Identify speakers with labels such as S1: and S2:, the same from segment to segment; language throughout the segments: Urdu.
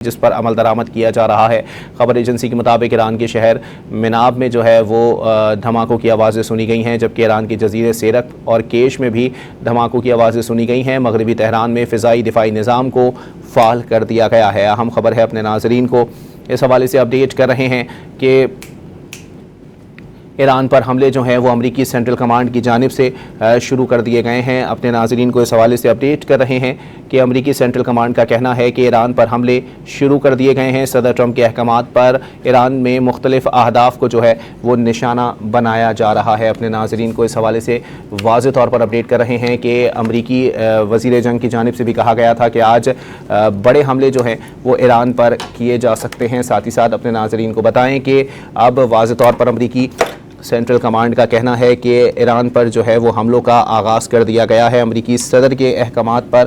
S1: جس پر عمل درآمد کیا جا رہا ہے۔ خبر ایجنسی کے مطابق ایران کے شہر مناب میں جو ہے وہ دھماکوں کی آوازیں سنی گئی ہیں، جبکہ ایران کے جزیرے سیرک اور کیش میں بھی دھماکوں کی آوازیں سنی گئی ہیں۔ مغربی تہران میں فضائی دفاعی نظام کو فعال کر دیا گیا ہے۔ اہم خبر ہے، اپنے ناظرین کو اس حوالے سے اپڈیٹ کر رہے ہیں کہ ایران پر حملے جو ہیں وہ امریکی سینٹرل کمانڈ کی جانب سے شروع کر دیے گئے ہیں۔ اپنے ناظرین کو اس حوالے سے اپڈیٹ کر رہے ہیں کہ امریکی سینٹرل کمانڈ کا کہنا ہے کہ ایران پر حملے شروع کر دیے گئے ہیں۔ صدر ٹرمپ کے احکامات پر ایران میں مختلف اہداف کو جو ہے وہ نشانہ بنایا جا رہا ہے۔ اپنے ناظرین کو اس حوالے سے واضح طور پر اپڈیٹ کر رہے ہیں کہ امریکی وزیر جنگ کی جانب سے بھی کہا گیا تھا کہ آج بڑے حملے جو ہیں وہ ایران پر کیے جا سکتے ہیں۔ ساتھ ہی ساتھ اپنے ناظرین کو بتائیں کہ اب واضح طور پر امریکی سینٹرل کمانڈ کا کہنا ہے کہ ایران پر جو ہے وہ حملوں کا آغاز کر دیا گیا ہے۔ امریکی صدر کے احکامات پر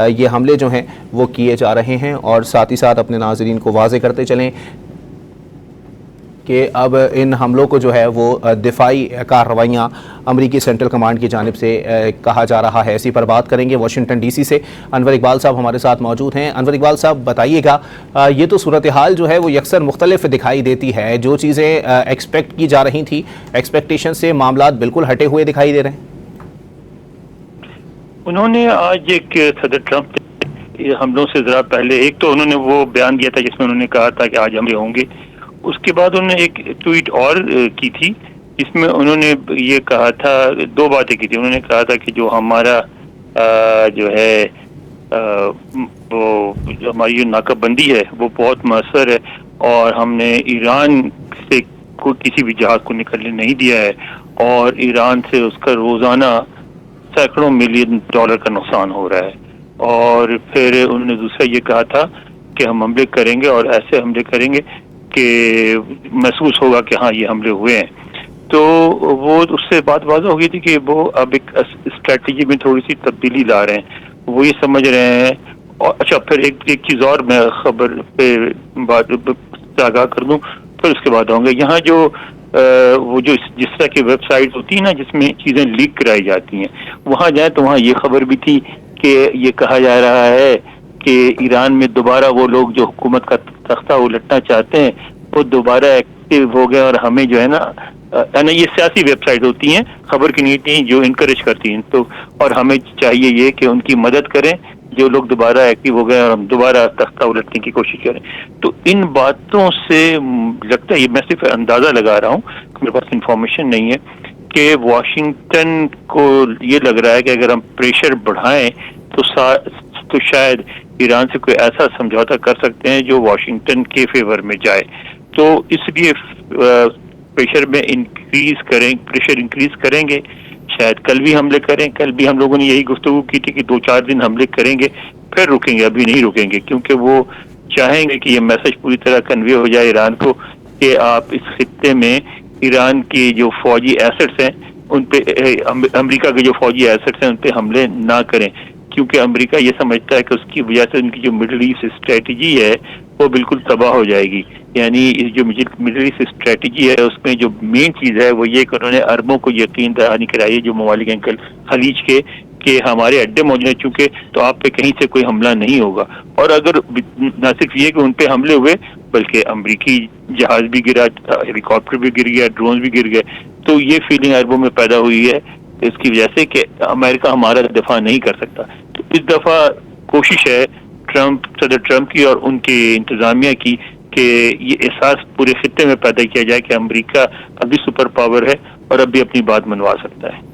S1: یہ حملے جو ہیں وہ کیے جا رہے ہیں، اور ساتھ ہی ساتھ اپنے ناظرین کو واضح کرتے چلیں کہ اب ان حملوں کو جو ہے وہ دفاعی کارروائیاں امریکی سینٹرل کمانڈ کی جانب سے کہا جا رہا ہے۔ اسی پر بات کریں گے واشنگٹن ڈی سی سے انور اقبال صاحب ہمارے ساتھ موجود ہیں۔ انور اقبال صاحب بتائیے گا، یہ تو صورتحال جو ہے وہ یکسر مختلف دکھائی دیتی ہے، جو چیزیں ایکسپیکٹ کی جا رہی تھی ایکسپیکٹیشن سے معاملات بالکل ہٹے ہوئے دکھائی دے رہے ہیں۔
S2: انہوں نے آج ایک صدر ٹرمپ حملوں سے ذرا پہلے ایک تو انہوں نے وہ بیان دیا تھا جس میں انہوں نے کہا تھا کہ آج حملے ہوں گے۔ اس کے بعد انہوں نے ایک ٹویٹ اور کی تھی جس میں انہوں نے یہ کہا تھا، دو باتیں کی تھی۔ انہوں نے کہا تھا کہ جو ہمارا جو ہے وہ ہماری جو ناکہ بندی ہے وہ بہت مؤثر ہے، اور ہم نے ایران سے کسی بھی جہاز کو نکلنے نہیں دیا ہے، اور ایران سے اس کا روزانہ سینکڑوں ملین ڈالر کا نقصان ہو رہا ہے۔ اور پھر انہوں نے دوسرا یہ کہا تھا کہ ہم حملے کریں گے، اور ایسے حملے کریں گے کہ محسوس ہوگا کہ ہاں یہ حملے ہوئے ہیں۔ تو وہ اس سے بات واضح ہو گئی تھی کہ وہ اب ایک اسٹریٹجی میں تھوڑی سی تبدیلی لا رہے ہیں۔ وہ یہ سمجھ رہے ہیں، اور اچھا پھر ایک چیز اور میں خبر پہ بات آگاہ کر دوں، پھر اس کے بعد ہوں گے یہاں جو وہ جو جس طرح کی ویب سائٹ ہوتی ہیں نا جس میں چیزیں لیک کرائی جاتی ہیں، وہاں جائیں تو وہاں یہ خبر بھی تھی کہ یہ کہا جا رہا ہے کہ ایران میں دوبارہ وہ لوگ جو حکومت کا تختہ الٹنا چاہتے ہیں وہ دوبارہ ایکٹیو ہو گئے، اور ہمیں جو ہے نا یہ سیاسی ویب سائٹ ہوتی ہیں، خبر کی نیتی جو انکریج کرتی ہیں، تو اور ہمیں چاہیے یہ کہ ان کی مدد کریں جو لوگ دوبارہ ایکٹیو ہو گئے اور ہم دوبارہ تختہ الٹنے کی کوشش کریں۔ تو ان باتوں سے لگتا ہے، یہ میں صرف اندازہ لگا رہا ہوں، میرے پاس انفارمیشن نہیں ہے، کہ واشنگٹن کو یہ لگ رہا ہے کہ اگر ہم پریشر بڑھائیں تو شاید ایران سے کوئی ایسا سمجھوتا کر سکتے ہیں جو واشنگٹن کے فیور میں جائے۔ تو اس لیے پریشر انکریز کریں گے، شاید کل بھی حملے کریں۔ کل بھی ہم لوگوں نے یہی گفتگو کی تھی کہ 2-4 دن حملے کریں گے، پھر رکیں گے، ابھی نہیں رکیں گے، کیونکہ وہ چاہیں گے کہ یہ میسج پوری طرح کنوے ہو جائے ایران کو کہ آپ اس خطے میں ایران کی جو فوجی ایسٹس ہیں ان پہ، امریکہ کے جو فوجی ایسٹس ہیں ان پہ حملے نہ کریں، کیونکہ امریکہ یہ سمجھتا ہے کہ اس کی وجہ سے ان کی جو مڈل ایسٹ اسٹریٹجی ہے وہ بالکل تباہ ہو جائے گی۔ یعنی جو مڈل ایسٹ اسٹریٹجی ہے اس میں جو مین چیز ہے وہ یہ کہ انہوں نے عربوں کو یقین دہانی کرائی ہے، جو ممالک ہیں خلیج کے، کہ ہمارے اڈے موجود ہیں چونکہ تو آپ پہ کہیں سے کوئی حملہ نہیں ہوگا۔ اور اگر نہ صرف یہ کہ ان پہ حملے ہوئے بلکہ امریکی جہاز بھی گرا، ہیلی کاپٹر بھی گر گیا، ڈرون بھی گر گئے، تو یہ فیلنگ عربوں میں پیدا ہوئی ہے اس کی وجہ سے کہ امریکہ ہمارا دفاع نہیں کر سکتا۔ تو اس دفعہ کوشش ہے صدر ٹرمپ کی اور ان کی انتظامیہ کی کہ یہ احساس پورے خطے میں پیدا کیا جائے کہ امریکہ ابھی سپر پاور ہے اور ابھی اپنی بات منوا سکتا ہے۔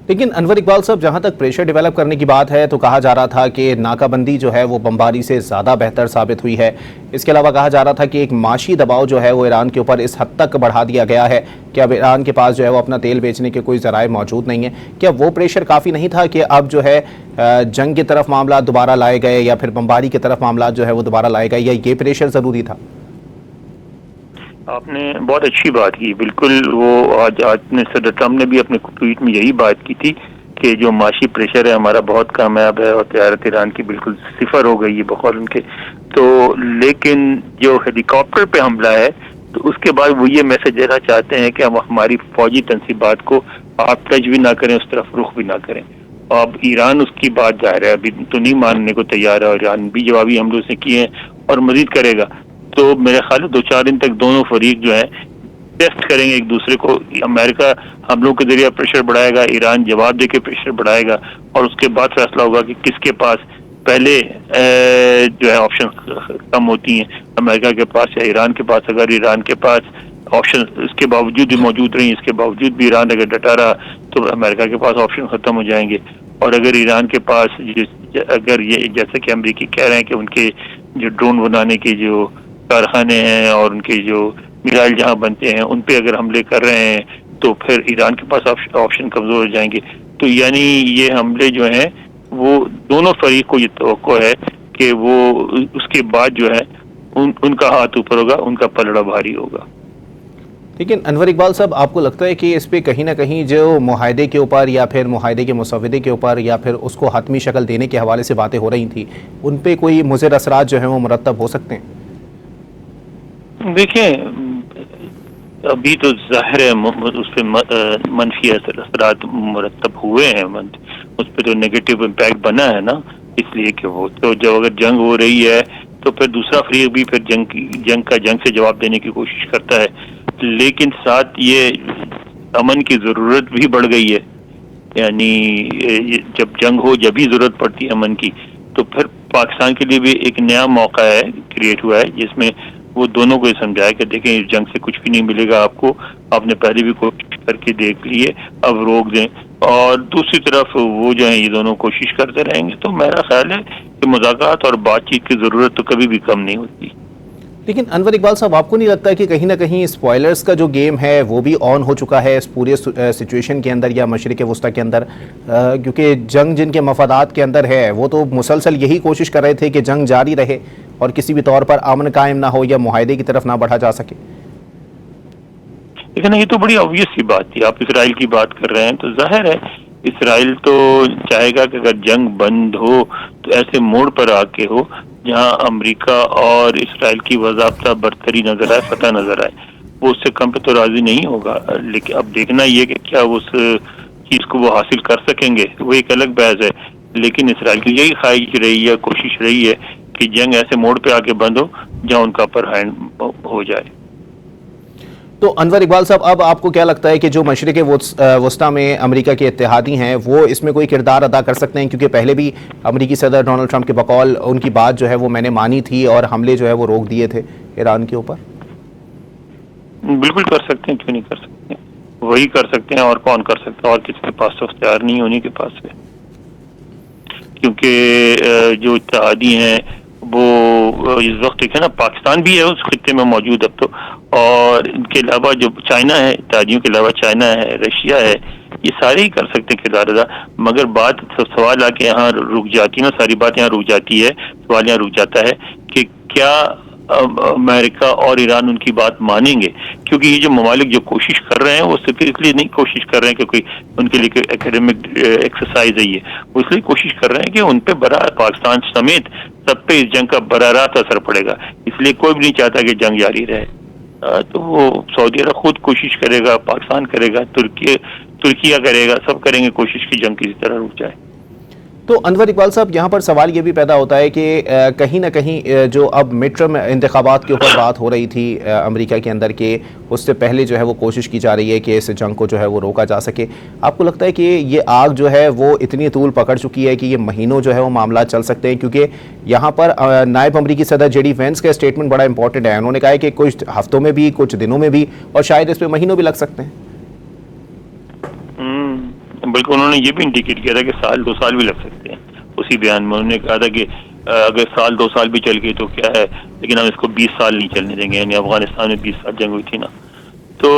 S1: لیکن انور اقبال صاحب، جہاں تک پریشر ڈیولپ کرنے کی بات ہے تو کہا جا رہا تھا کہ ناکہ بندی جو ہے وہ بمباری سے زیادہ بہتر ثابت ہوئی ہے۔ اس کے علاوہ کہا جا رہا تھا کہ ایک معاشی دباؤ جو ہے وہ ایران کے اوپر اس حد تک بڑھا دیا گیا ہے کہ اب ایران کے پاس جو ہے وہ اپنا تیل بیچنے کے کوئی ذرائع موجود نہیں ہیں۔ کیا وہ پریشر کافی نہیں تھا کہ اب جو ہے جنگ کی طرف معاملات دوبارہ لائے گئے، یا پھر بمباری کی طرف معاملات جو ہے وہ دوبارہ لائے گئے، یا یہ پریشر ضروری تھا؟
S2: آپ نے بہت اچھی بات کی، بالکل۔ وہ آج صدر ٹرمپ نے بھی اپنے ٹویٹ میں یہی بات کی تھی کہ جو معاشی پریشر ہے ہمارا بہت کامیاب ہے، اور تجارت ایران کی بالکل صفر ہو گئی ہے بقول ان کے۔ تو لیکن جو ہیلی کاپٹر پہ حملہ ہے تو اس کے بعد وہ یہ میسج دینا چاہتے ہیں کہ ہم ہماری فوجی تنصیبات کو آپ ٹچ بھی نہ کریں، اس طرف رخ بھی نہ کریں۔ اب ایران اس کی بات ظاہر ہے ابھی تو نہیں ماننے کو تیار ہے، اور ایران بھی جوابی حملوں سے کیے ہیں، اور مزید کرے گا، تو میرے خیال ہے 2-4 دن تک دونوں فریق جو ہے ٹیسٹ کریں گے ایک دوسرے کو. امریکہ حملوں کے ذریعے پریشر بڑھائے گا، ایران جواب دے کے پریشر بڑھائے گا، اور اس کے بعد فیصلہ ہوگا کہ کس کے پاس پہلے جو ہے آپشن کم ہوتی ہیں، امریکہ کے پاس یا ایران کے پاس. اگر ایران کے پاس آپشن اس کے باوجود بھی موجود رہی، اس کے باوجود بھی ایران اگر ڈٹا رہا تو امریکہ کے پاس آپشن ختم ہو جائیں گے. اور اگر ایران کے پاس اگر یہ جیسے کہ امریکی کہہ رہے ہیں کہ ان کے جو ڈرون بنانے کے جو کارخانے ہیں اور ان کے جو میزائل جہاں بنتے ہیں ان پہ اگر حملے کر رہے ہیں تو پھر ایران کے پاس آپشن کمزور ہو جائیں گے. تو یعنی یہ حملے جو ہیں وہ دونوں فریق کو یہ توقع ہے کہ وہ اس کے بعد جو ہے ان کا ہاتھ اوپر ہوگا، ان کا پلڑا بھاری ہوگا.
S1: لیکن انور اقبال صاحب، آپ کو لگتا ہے کہ اس پہ کہیں نہ کہیں جو معاہدے کے اوپر یا پھر معاہدے کے مسودے کے اوپر یا پھر اس کو حتمی شکل دینے کے حوالے سے باتیں ہو رہی تھیں، ان پہ کوئی مضر اثرات جو ہیں وہ مرتب ہو سکتے ہیں؟
S2: دیکھیں ابھی تو ظاہر ہے اس پہ منفی اثرات مرتب ہوئے ہیں، اس پہ تو نیگیٹو امپیکٹ بنا ہے نا، اس لیے کہ وہ تو جب اگر جنگ ہو رہی ہے تو پھر دوسرا فریق بھی پھر جنگ سے جواب دینے کی کوشش کرتا ہے. لیکن ساتھ یہ امن کی ضرورت بھی بڑھ گئی ہے، یعنی جب جنگ ہو جب ہی ضرورت پڑتی ہے امن کی. تو پھر پاکستان کے لیے بھی ایک نیا موقع ہے کریٹ ہوا ہے جس میں وہ دونوں کو یہ سمجھایا کہ دیکھیں اس جنگ سے کچھ بھی نہیں ملے گا آپ کو، آپ نے پہلے بھی کوشش کر کے دیکھ لیے، اب روک دیں. اور دوسری طرف وہ جو ہیں یہ دونوں کوشش کرتے رہیں گے. تو میرا خیال ہے کہ مذاکرات اور بات چیت کی ضرورت تو کبھی بھی کم نہیں ہوتی.
S1: لیکن انور اقبال صاحب، آپ کو نہیں لگتا کہ کہیں نہ کہیں اسپوائلرز کا جو گیم ہے وہ بھی آن ہو چکا ہے اس پورے سچویشن کے اندر یا مشرق وسطیٰ کے اندر؟ کیونکہ جنگ جن کے مفادات کے اندر ہے وہ تو مسلسل یہی کوشش کر رہے تھے کہ جنگ جاری رہے اور کسی بھی طور پر امن قائم نہ ہو یا معاہدے کی طرف نہ بڑھا جا سکے.
S2: لیکن یہ تو بڑی obvious سی بات تھی. آپ اسرائیل کی بات کر رہے ہیں تو ظاہر ہے اسرائیل تو چاہے گا کہ اگر جنگ بند ہو تو ایسے موڑ پر آ کے ہو جہاں امریکہ اور اسرائیل کی باضابطہ برتری نظر آئے، فتح نظر آئے. وہ اس سے کم پہ تو راضی نہیں ہوگا. لیکن اب دیکھنا یہ کہ کیا اس چیز کو وہ حاصل کر سکیں گے، وہ ایک الگ بحث ہے. لیکن اسرائیل کی یہی خواہش رہی ہے، کوشش رہی ہے کہ جنگ ایسے موڑ پہ آ کے بند ہو جہاں ان کا اپر ہینڈ ہو جائے.
S1: تو انور اقبال صاحب، اب آپ کو کیا لگتا ہے کہ جو مشرق وسطیٰ میں امریکہ کے اتحادی ہیں وہ اس میں کوئی کردار ادا کر سکتے ہیں؟ کیونکہ پہلے بھی امریکی صدر ڈونلڈ ٹرمپ کے بقول ان کی بات جو ہے وہ میں نے مانی تھی اور حملے جو ہے وہ روک دیے تھے ایران کے اوپر.
S2: بالکل کر سکتے ہیں، کیوں نہیں کر سکتے ہیں. وہی کر سکتے ہیں، اور کون کر سکتا ہے؟ اور کسی کے پاس تو اختیار نہیں، انہی کے پاس ہے. کیونکہ جو اتحادی ہیں وہ اس وقت دیکھیں نا، پاکستان بھی ہے اس خطے میں موجود اب تو، اور ان کے علاوہ جو چائنا ہے، اتحادیوں کے علاوہ چائنا ہے، رشیا ہے، یہ سارے ہی کر سکتے ہیں کردار ادا. مگر بات سوال آ کے یہاں رک جاتی ہے نا، ساری بات یہاں رک جاتی ہے، سوال یہاں رک جاتا ہے کہ کیا امریکہ اور ایران ان کی بات مانیں گے. کیونکہ یہ جو ممالک جو کوشش کر رہے ہیں وہ صرف اس لیے نہیں کوشش کر رہے ہیں کہ کوئی ان کے لیے کوئی اکیڈمک ایکسرسائز ہے، وہ اس لیے کوشش کر رہے ہیں کہ ان پہ پاکستان سمیت سب پہ اس جنگ کا براہ راست اثر پڑے گا. اس لیے کوئی بھی نہیں چاہتا کہ جنگ جاری رہے. تو وہ سعودی عرب خود کوشش کرے گا، پاکستان کرے گا، ترکیہ کرے گا، سب کریں گے کوشش کی جنگ کسی طرح رک جائے.
S1: تو انور اقبال صاحب، یہاں پر سوال یہ بھی پیدا ہوتا ہے کہ کہیں نہ کہیں جو اب مڈ ٹرم انتخابات کے اوپر بات ہو رہی تھی امریکہ کے اندر، کہ اس سے پہلے جو ہے وہ کوشش کی جا رہی ہے کہ اس جنگ کو جو ہے وہ روکا جا سکے. آپ کو لگتا ہے کہ یہ آگ جو ہے وہ اتنی طول پکڑ چکی ہے کہ یہ مہینوں جو ہے وہ معاملات چل سکتے ہیں؟ کیونکہ یہاں پر نائب امریکی صدر جے ڈی وینس کا اسٹیٹمنٹ بڑا امپورٹنٹ ہے. انہوں نے کہا ہے کہ کچھ ہفتوں میں بھی، کچھ دنوں میں بھی، اور شاید اس پہ مہینوں بھی لگ سکتے ہیں.
S2: بلکہ انہوں نے یہ بھی انڈیکیٹ کیا تھا کہ 1-2 سال بھی لگ سکتے ہیں. اسی بیان میں انہوں نے کہا تھا کہ اگر 1-2 سال بھی چل گئی تو کیا ہے، لیکن ہم اس کو 20 سال نہیں چلنے دیں گے. یعنی افغانستان میں 20 سال جنگ ہوئی تھی نا. تو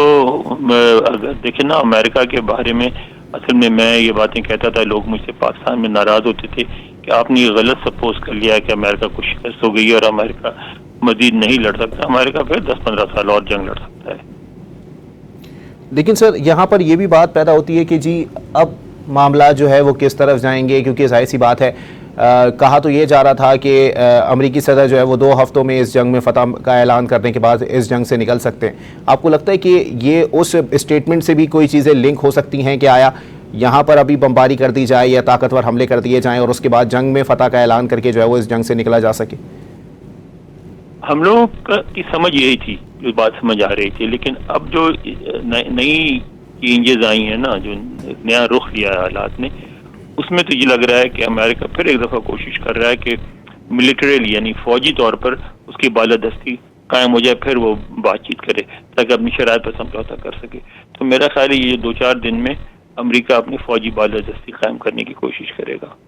S2: اگر دیکھیں نا امریکہ کے بارے میں، اصل میں یہ باتیں کہتا تھا، لوگ مجھ سے پاکستان میں ناراض ہوتے تھے کہ آپ نے یہ غلط سپوز کر لیا کہ امریکہ کو شکست ہو گئی اور امریکہ مزید نہیں لڑ سکتا. امریکہ پھر 10-15 سال اور جنگ لڑ سکتا ہے.
S1: لیکن سر یہاں پر یہ بھی بات پیدا ہوتی ہے کہ جی اب معاملات جو ہے وہ کس طرف جائیں گے؟ کیونکہ ظاہر سی بات ہے، کہا تو یہ جا رہا تھا کہ امریکی صدر جو ہے وہ 2 ہفتوں میں اس جنگ میں فتح کا اعلان کرنے کے بعد اس جنگ سے نکل سکتے ہیں. آپ کو لگتا ہے کہ یہ اس اسٹیٹمنٹ سے بھی کوئی چیزیں لنک ہو سکتی ہیں کہ آیا یہاں پر ابھی بمباری کر دی جائے یا طاقتور حملے کر دیے جائیں اور اس کے بعد جنگ میں فتح کا اعلان کر کے جو ہے وہ اس جنگ سے نکلا جا سکے؟
S2: ہم لوگوں کی سمجھ یہی تھی، جو بات سمجھ آ رہی تھی، لیکن اب جو نئی چینجز آئی ہیں نا، جو نیا رخ لیا ہے حالات نے، اس میں تو یہ لگ رہا ہے کہ امریکہ پھر ایک دفعہ کوشش کر رہا ہے کہ ملٹریلی یعنی فوجی طور پر اس کی بالادستی قائم ہو جائے، پھر وہ بات چیت کرے تاکہ اپنی شرائط پر سمجھوتا کر سکے. تو میرا خیال ہے یہ 2-4 دن میں امریکہ اپنی فوجی بالادستی قائم کرنے کی کوشش کرے گا.